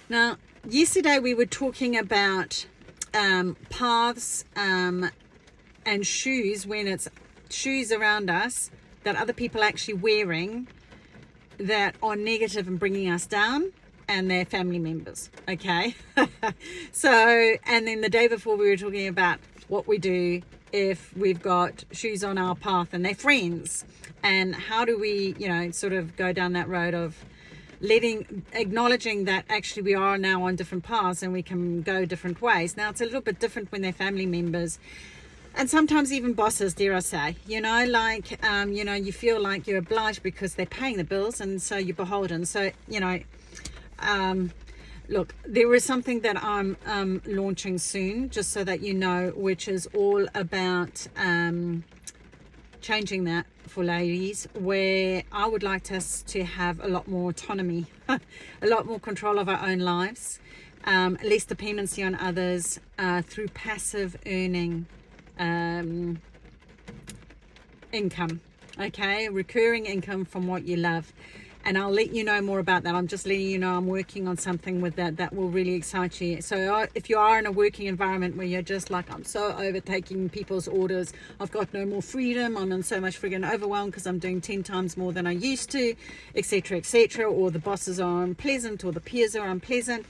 Now, yesterday we were talking about paths and shoes, when it's shoes around us that other people are actually wearing that are negative and bringing us down, and their family members. Okay. So, and then the day before we were talking about what we do if we've got shoes on our path and they're friends, and how do we, sort of go down that road of acknowledging that actually we are now on different paths and we can go different ways. Now, it's a little bit different when they're family members and sometimes even bosses, dare I say, you feel like you're obliged because they're paying the bills, and so you're beholden. So, look, there is something that I'm launching soon, just so that you know, which is all about changing that for ladies, where I would like us to have a lot more autonomy, a lot more control of our own lives, less dependency on others, through passive earning income. Okay, recurring income from what you love. And I'll let you know more about that. I'm just letting you know I'm working on something with that will really excite you. So if you are in a working environment where you're just like, I'm so overtaking people's orders, I've got no more freedom, I'm in so much friggin' overwhelmed because I'm doing 10 times more than I used to, etc., etc., or the bosses are unpleasant or the peers are unpleasant,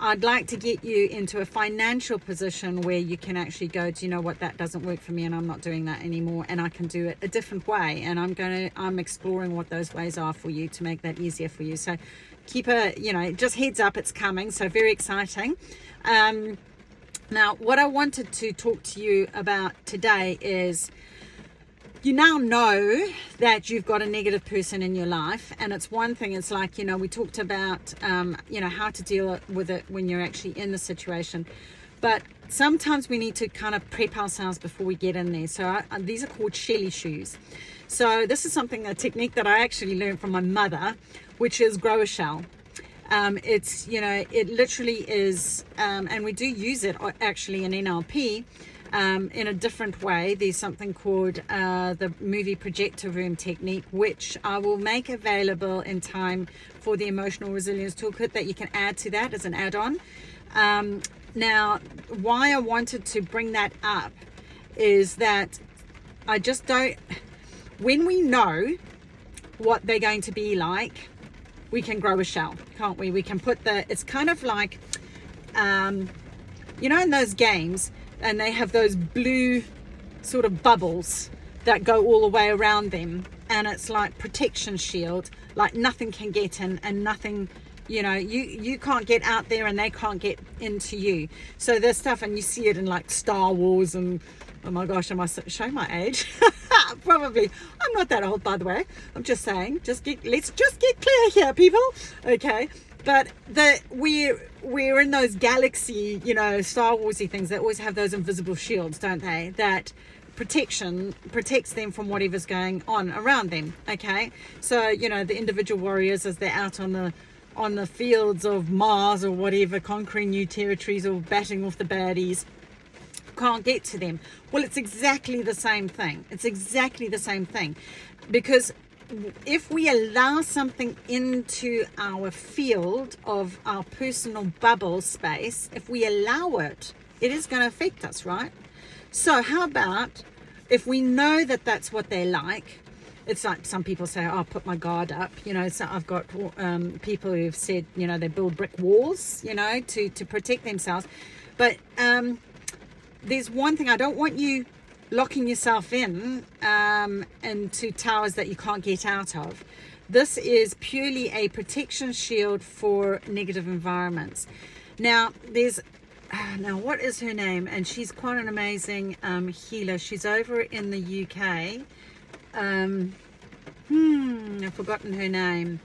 I'd like to get you into a financial position where you can actually go, do you know what, that doesn't work for me and I'm not doing that anymore, and I can do it a different way, and I'm exploring what those ways are for you to make that easier for you. So keep just heads up, it's coming. So very exciting. Now, what I wanted to talk to you about today is, you now know that you've got a negative person in your life, and it's one thing. It's like, we talked about, how to deal with it when you're actually in the situation. But sometimes we need to kind of prep ourselves before we get in there. So these are called Shelly Shoes. So this is a technique that I actually learned from my mother, which is grow a shell. It's, it literally is, and we do use it actually in NLP, in a different way. There's something called the movie projector room technique, which I will make available in time for the emotional resilience toolkit that you can add to that as an add-on. Now, why I wanted to bring that up is that I just don't, when we know what they're going to be like, we can grow a shell, can't we? We can put it's kind of like, in those games, and they have those blue sort of bubbles that go all the way around them, and it's like protection shield, like nothing can get in and nothing, you can't get out there and they can't get into you. So there's stuff, and you see it in like Star Wars, and oh my gosh, am I showing my age? Probably. I'm not that old, by the way. I'm just saying, let's just get clear here, people. Okay. But we're in those galaxy, Star Warsy things that always have those invisible shields, don't they? That protects them from whatever's going on around them. Okay, so the individual warriors, as they're out on the fields of Mars or whatever, conquering new territories or batting off the baddies, can't get to them. Well, it's exactly the same thing. Because if we allow something into our field of our personal bubble space, if we allow it, it is going to affect us, right? So how about if we know that that's what they're like? It's like some people say, I'll put my guard up. So I've got people who've said, they build brick walls, to protect themselves. But there's one thing, I don't want you locking yourself in into towers that you can't get out of. This is purely a protection shield for negative environments. Now, what is her name? And she's quite an amazing healer. She's over in the UK. I've forgotten her name.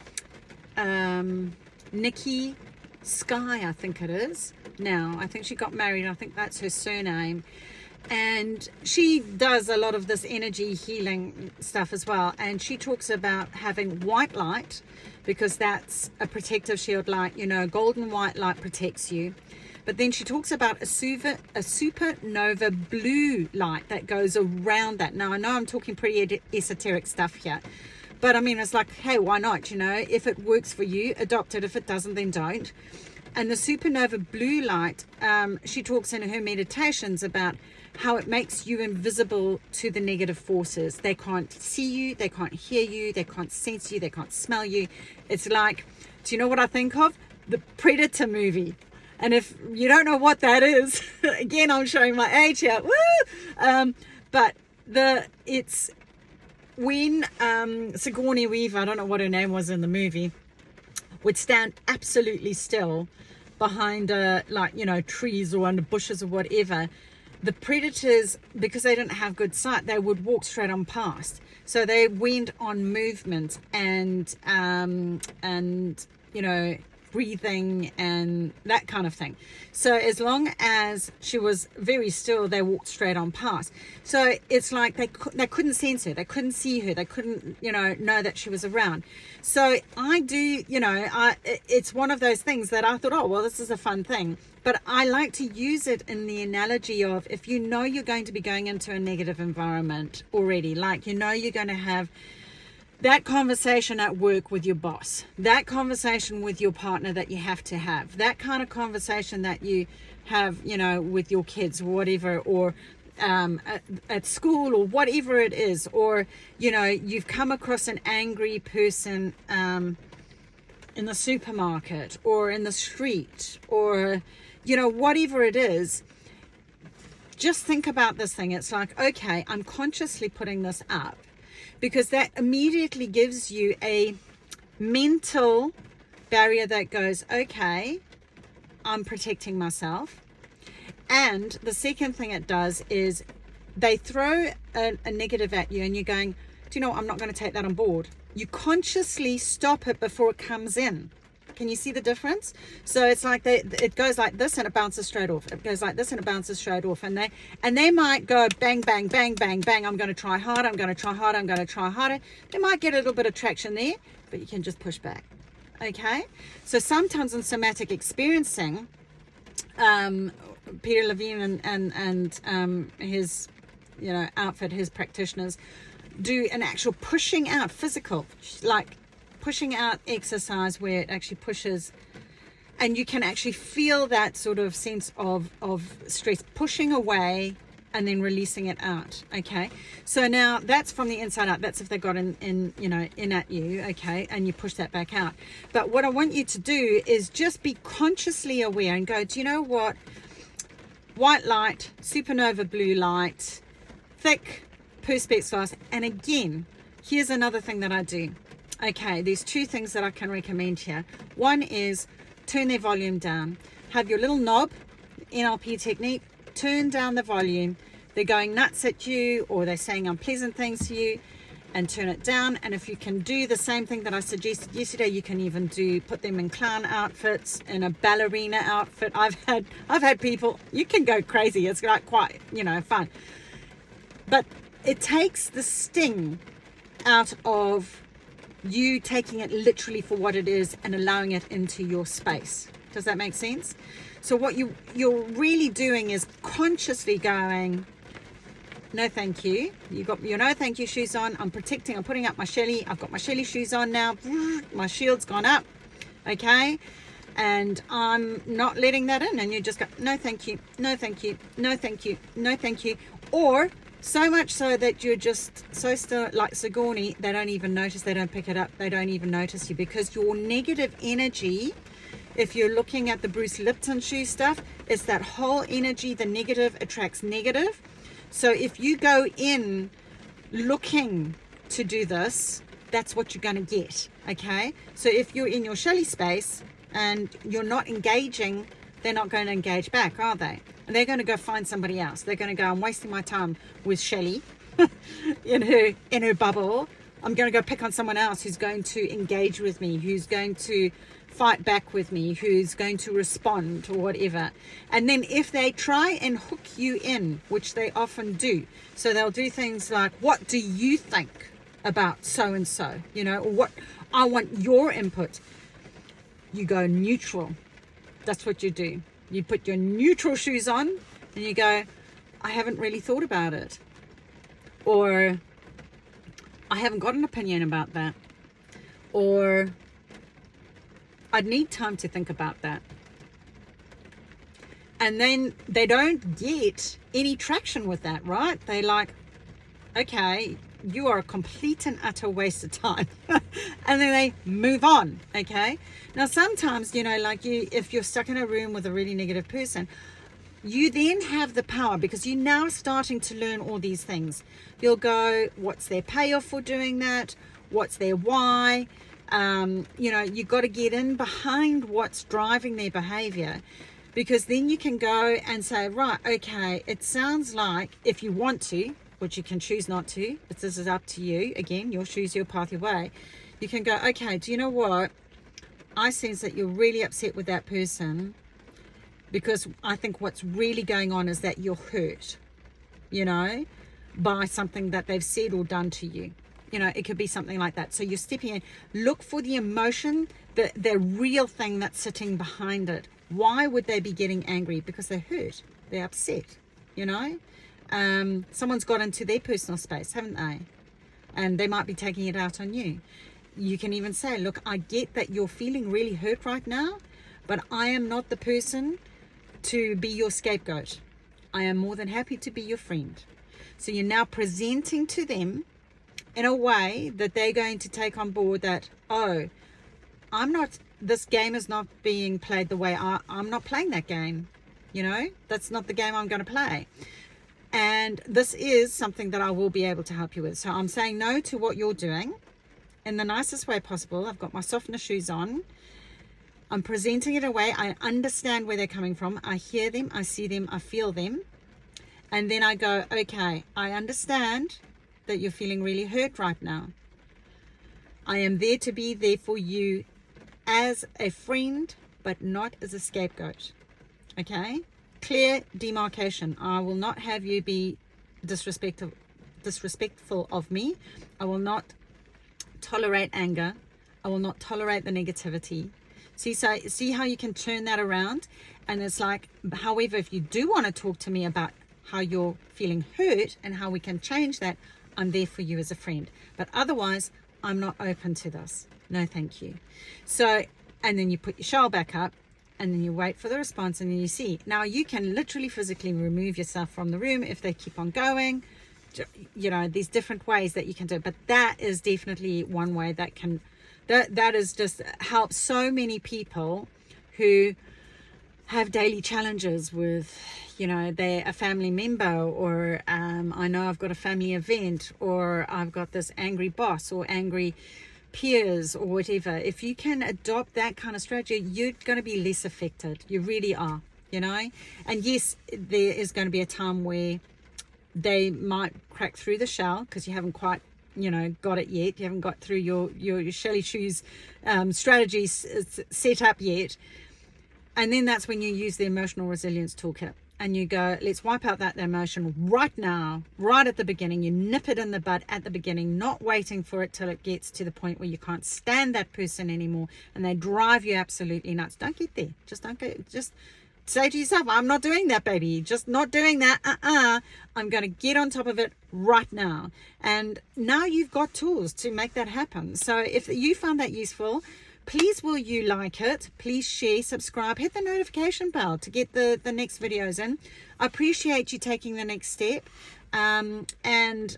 Nikki Sky, I think it is. Now, I think she got married. I think that's her surname. And she does a lot of this energy healing stuff as well. And she talks about having white light, because that's a protective shield light. Golden white light protects you. But then she talks about a supernova blue light that goes around that. Now, I know I'm talking pretty esoteric stuff here, but I mean, it's like, hey, why not? If it works for you, adopt it. If it doesn't, then don't. And the supernova blue light, she talks in her meditations about how it makes you invisible to the negative forces. They can't see you, they can't hear you, they can't sense you, they can't smell you. It's like, do you know what I think of? The Predator movie. And if you don't know what that is, again, I'm showing my age here. Woo! But it's when Sigourney Weaver, I don't know what her name was in the movie, would stand absolutely still behind trees or under bushes or whatever. The predators, because they didn't have good sight, they would walk straight on past. So they went on movement and breathing and that kind of thing. So as long as she was very still, they walked straight on past. So it's like they couldn't sense her, they couldn't see her, they couldn't know that she was around. So I do, it's one of those things that I thought, oh well, this is a fun thing. But I like to use it in the analogy of, if you know you're going to be going into a negative environment already, like you're going to have that conversation at work with your boss, that conversation with your partner that you have to have, that kind of conversation that you have, with your kids or whatever, or at school or whatever it is, or, you've come across an angry person in the supermarket or in the street, or, whatever it is. Just think about this thing. It's like, okay, I'm consciously putting this up, because that immediately gives you a mental barrier that goes, okay, I'm protecting myself. And the second thing it does is they throw a negative at you and you're going, do you know what? I'm not going to take that on board. You consciously stop it before it comes in. Can you see the difference? So it's like it goes like this and it bounces straight off. It goes like this and it bounces straight off. And they might go bang, bang, bang, bang, bang. I'm going to try harder. I'm going to try harder. I'm going to try harder. They might get a little bit of traction there, but you can just push back. Okay. So sometimes in somatic experiencing, Peter Levine and his, outfit, his practitioners do an actual pushing out physical, like pushing out exercise where it actually pushes, and you can actually feel that sort of sense of stress pushing away and then releasing it out. Okay, so now that's from the inside out. That's if they got in at you. Okay, and you push that back out. But what I want you to do is just be consciously aware and go, do you know what? White light, supernova blue light, thick perspex glass. And again, here's another thing that I do. Okay, there's two things that I can recommend here. One is turn their volume down. Have your little knob, NLP technique, turn down the volume. They're going nuts at you or they're saying unpleasant things to you, and turn it down. And if you can do the same thing that I suggested yesterday, you can even put them in clown outfits, in a ballerina outfit. I've had people, you can go crazy. It's like quite, fun. But it takes the sting out of you taking it literally for what it is and allowing it into your space. Does that make sense? So what you're really doing is consciously going, no thank you. You got your no thank you shoes on. I'm putting up my Shelly. I've got my Shelly shoes on now. My shield's gone up. Okay. And I'm not letting that in. And you just go, no thank you, no thank you, no thank you, no thank you. Or so much so that you're just so still, like Sigourney, they don't even notice, they don't pick it up, they don't even notice you, because your negative energy, if you're looking at the Bruce Lipton shoe stuff, it's that whole energy, the negative attracts negative. So if you go in looking to do this, that's what you're going to get. Okay. So if you're in your Shelly space and you're not engaging, they're not going to engage back, are they? And they're going to go find somebody else. They're going to go, I'm wasting my time with Shelly in her bubble. I'm going to go pick on someone else who's going to engage with me, who's going to fight back with me, who's going to respond or whatever. And then if they try and hook you in, which they often do, so they'll do things like, what do you think about so and so, or what, I want your input. You go neutral. That's what you do. You put your neutral shoes on and you go, I haven't really thought about it. Or I haven't got an opinion about that. Or I'd need time to think about that. And then they don't get any traction with that, right? They like, okay, you are a complete and utter waste of time. And then they move on. Okay. Now, sometimes, like if you're stuck in a room with a really negative person, you then have the power, because you're now starting to learn all these things. You'll go, what's their payoff for doing that? What's their why? You've got to get in behind what's driving their behavior, because then you can go and say, right, okay, it sounds like, if you want to, which you can choose not to, but this is up to you. Again, your shoes, your path, your way. You can go, okay, do you know what? I sense that you're really upset with that person, because I think what's really going on is that you're hurt, by something that they've said or done to you. It could be something like that. So you're stepping in, look for the emotion, the real thing that's sitting behind it. Why would they be getting angry? Because they're hurt, they're upset, someone's got into their personal space, haven't they? And they might be taking it out on you. You can even say, look, I get that you're feeling really hurt right now, but I am not the person to be your scapegoat. I am more than happy to be your friend. So you're now presenting to them in a way that they're going to take on board that, oh, this game is not being played the way I'm not playing that game. That's not the game I'm going to play. And this is something that I will be able to help you with. So I'm saying no to what you're doing in the nicest way possible. I've got my softener shoes on. I'm presenting it away. I understand where they're coming from. I hear them, I see them, I feel them. And then I go, okay, I understand that you're feeling really hurt right now. I am there to be there for you as a friend, but not as a scapegoat. Okay? Clear demarcation. I will not have you be disrespectful of me. I will not tolerate anger. I will not tolerate the negativity. See how you can turn that around? And it's like, however, if you do want to talk to me about how you're feeling hurt and how we can change that, I'm there for you as a friend. But otherwise, I'm not open to this. No, thank you. So, and then you put your shawl back up, and then you wait for the response, and then you see. Now, you can literally physically remove yourself from the room if they keep on going. There's different ways that you can do it. But that is definitely one way that is just helps so many people who have daily challenges with, they're a family member, or I know I've got a family event, or I've got this angry boss or angry peers or whatever. If you can adopt that kind of strategy, you're going to be less affected. You really are, And yes, there is going to be a time where they might crack through the shell because you haven't quite got it yet. You haven't got through your Shelly Shoes strategies set up yet. And then that's when you use the emotional resilience toolkit, and you go, let's wipe out that emotion right now, right at the beginning. You nip it in the bud at the beginning, not waiting for it till it gets to the point where you can't stand that person anymore and they drive you absolutely nuts. Don't get there. Just say to yourself, I'm not doing that, baby. Just not doing that. I'm going to get on top of it right now. And now you've got tools to make that happen. So if you found that useful, please will you like it? Please share, subscribe, hit the notification bell to get the next videos in. I appreciate you taking the next step. And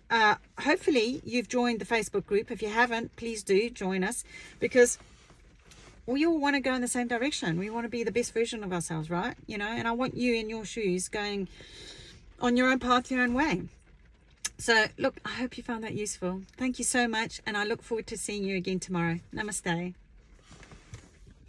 hopefully you've joined the Facebook group. If you haven't, please do join us, because we all want to go in the same direction. We want to be the best version of ourselves, right? And I want you in your shoes going on your own path, your own way. So look, I hope you found that useful. Thank you so much. And I look forward to seeing you again tomorrow. Namaste.